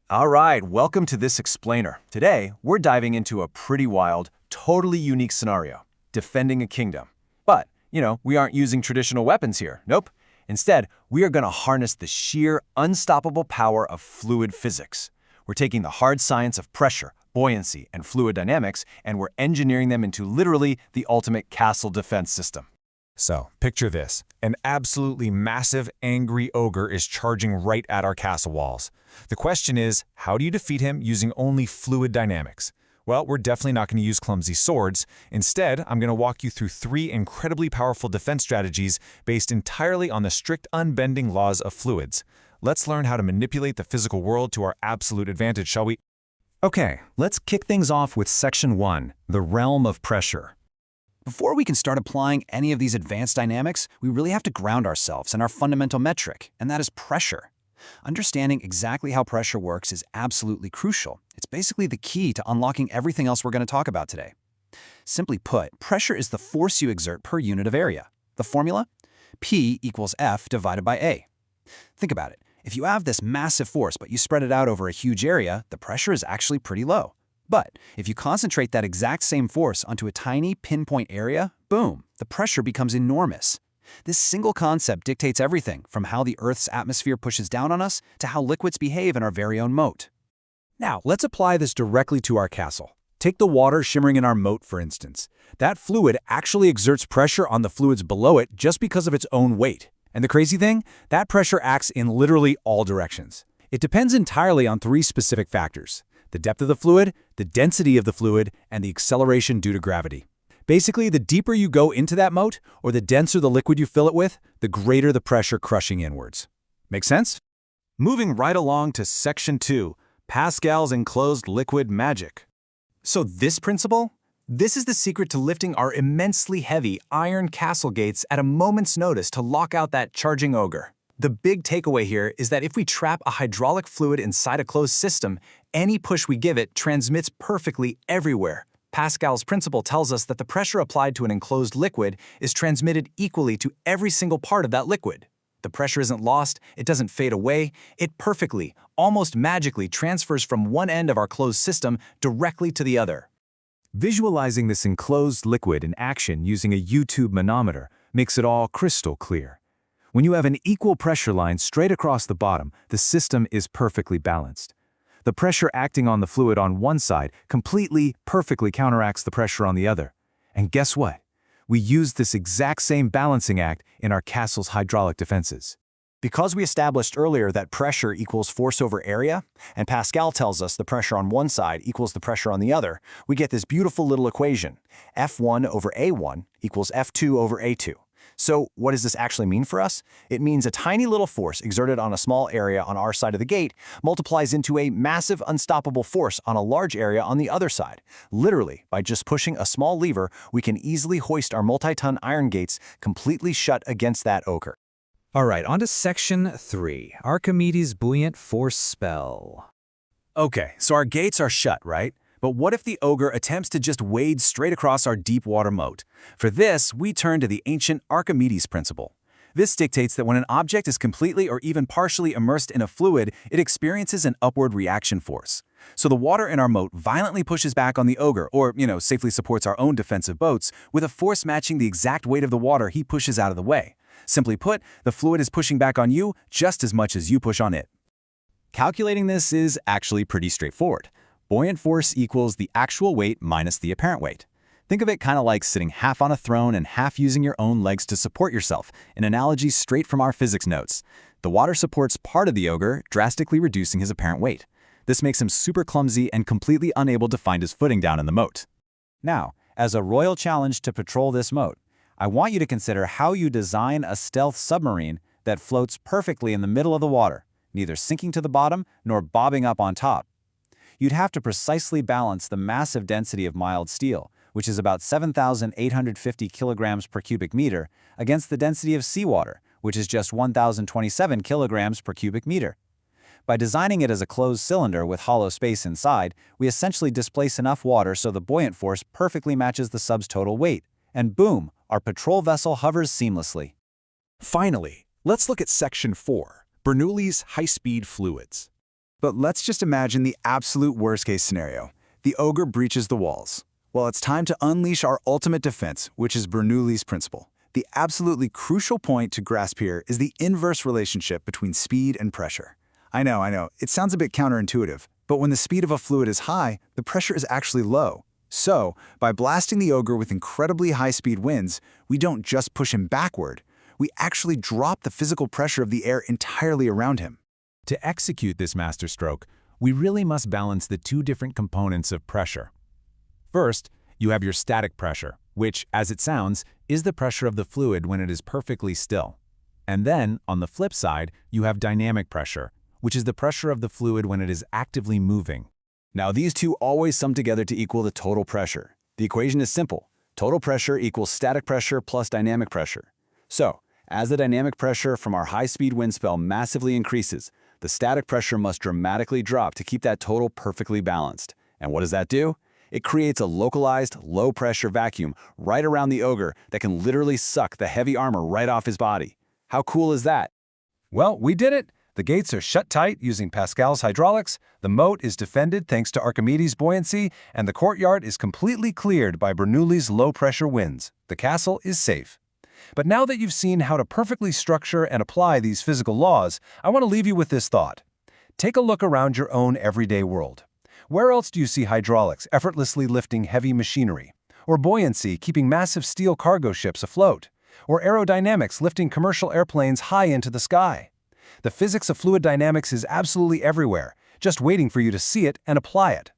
All right, welcome to this explainer. Today, we're diving into a pretty wild, totally unique scenario, defending a kingdom. But, we aren't using traditional weapons here. Nope. Instead, we are going to harness the sheer, unstoppable power of fluid physics. We're taking the hard science of pressure, buoyancy, and fluid dynamics, and we're engineering them into literally the ultimate castle defense system. So, picture this. An absolutely massive, angry ogre is charging right at our castle walls. The question is, how do you defeat him using only fluid dynamics? Well, we're definitely not going to use clumsy swords. Instead, I'm going to walk you through 3 incredibly powerful defense strategies based entirely on the strict unbending laws of fluids. Let's learn how to manipulate the physical world to our absolute advantage, shall we? Okay, let's kick things off with Section 1, the realm of pressure. Before we can start applying any of these advanced dynamics, we really have to ground ourselves in our fundamental metric, and that is pressure. Understanding exactly how pressure works is absolutely crucial. It's basically the key to unlocking everything else we're going to talk about today. Simply put, pressure is the force you exert per unit of area. The formula? P equals F divided by A. Think about it. If you have this massive force but you spread it out over a huge area, the pressure is actually pretty low. But if you concentrate that exact same force onto a tiny pinpoint area, boom, the pressure becomes enormous. This single concept dictates everything from how the Earth's atmosphere pushes down on us to how liquids behave in our very own moat. Now, let's apply this directly to our castle. Take the water shimmering in our moat, for instance. That fluid actually exerts pressure on the fluids below it just because of its own weight. And the crazy thing? That pressure acts in literally all directions. It depends entirely on 3 specific factors: the depth of the fluid, the density of the fluid, and the acceleration due to gravity. Basically, the deeper you go into that moat, or the denser the liquid you fill it with, the greater the pressure crushing inwards. Make sense? Moving right along to Section 2, Pascal's enclosed liquid magic. So this principle? This is the secret to lifting our immensely heavy iron castle gates at a moment's notice to lock out that charging ogre. The big takeaway here is that if we trap a hydraulic fluid inside a closed system, any push we give it transmits perfectly everywhere. Pascal's principle tells us that the pressure applied to an enclosed liquid is transmitted equally to every single part of that liquid. The pressure isn't lost, it doesn't fade away, it perfectly, almost magically transfers from one end of our closed system directly to the other. Visualizing this enclosed liquid in action using a U-tube manometer makes it all crystal clear. When you have an equal pressure line straight across the bottom, the system is perfectly balanced. The pressure acting on the fluid on one side perfectly counteracts the pressure on the other. And guess what? We use this exact same balancing act in our castle's hydraulic defenses. Because we established earlier that pressure equals force over area, and Pascal tells us the pressure on one side equals the pressure on the other, we get this beautiful little equation, F1 over A1 equals F2 over A2. So what does this actually mean for us? It means a tiny little force exerted on a small area on our side of the gate multiplies into a massive unstoppable force on a large area on the other side. Literally, by just pushing a small lever, we can easily hoist our multi-ton iron gates completely shut against that ogre. All right, on to Section 3, Archimedes' buoyant force spell. Okay, so our gates are shut, right? But what if the ogre attempts to just wade straight across our deep water moat? For this, we turn to the ancient Archimedes principle. This dictates that when an object is completely or even partially immersed in a fluid, it experiences an upward reaction force. So the water in our moat violently pushes back on the ogre, or, safely supports our own defensive boats, with a force matching the exact weight of the water he pushes out of the way. Simply put, the fluid is pushing back on you just as much as you push on it. Calculating this is actually pretty straightforward. Buoyant force equals the actual weight minus the apparent weight. Think of it kind of like sitting half on a throne and half using your own legs to support yourself, an analogy straight from our physics notes. The water supports part of the ogre, drastically reducing his apparent weight. This makes him super clumsy and completely unable to find his footing down in the moat. Now, as a royal challenge to patrol this moat, I want you to consider how you design a stealth submarine that floats perfectly in the middle of the water, neither sinking to the bottom nor bobbing up on top. You'd have to precisely balance the massive density of mild steel, which is about 7,850 kilograms per cubic meter, against the density of seawater, which is just 1,027 kilograms per cubic meter. By designing it as a closed cylinder with hollow space inside, we essentially displace enough water so the buoyant force perfectly matches the sub's total weight. And boom, our patrol vessel hovers seamlessly. Finally, let's look at Section 4, Bernoulli's high-speed fluids. But let's just imagine the absolute worst-case scenario. The Ogre breaches the walls. Well, it's time to unleash our ultimate defense, which is Bernoulli's principle. The absolutely crucial point to grasp here is the inverse relationship between speed and pressure. I know, it sounds a bit counterintuitive, but when the speed of a fluid is high, the pressure is actually low. So, by blasting the Ogre with incredibly high-speed winds, we don't just push him backward, we actually drop the physical pressure of the air entirely around him. To execute this masterstroke, we really must balance the two different components of pressure. First, you have your static pressure, which, as it sounds, is the pressure of the fluid when it is perfectly still. And then, on the flip side, you have dynamic pressure, which is the pressure of the fluid when it is actively moving. Now, these two always sum together to equal the total pressure. The equation is simple. Total pressure equals static pressure plus dynamic pressure. So, as the dynamic pressure from our high-speed wind spell massively increases, the static pressure must dramatically drop to keep that total perfectly balanced. And what does that do? It creates a localized, low-pressure vacuum right around the Ogre that can literally suck the heavy armor right off his body. How cool is that? Well, we did it. The gates are shut tight using Pascal's hydraulics, the moat is defended thanks to Archimedes' buoyancy, and the courtyard is completely cleared by Bernoulli's low-pressure winds. The castle is safe. But now that you've seen how to perfectly structure and apply these physical laws, I want to leave you with this thought. Take a look around your own everyday world. Where else do you see hydraulics effortlessly lifting heavy machinery? Or buoyancy keeping massive steel cargo ships afloat? Or aerodynamics lifting commercial airplanes high into the sky? The physics of fluid dynamics is absolutely everywhere, just waiting for you to see it and apply it.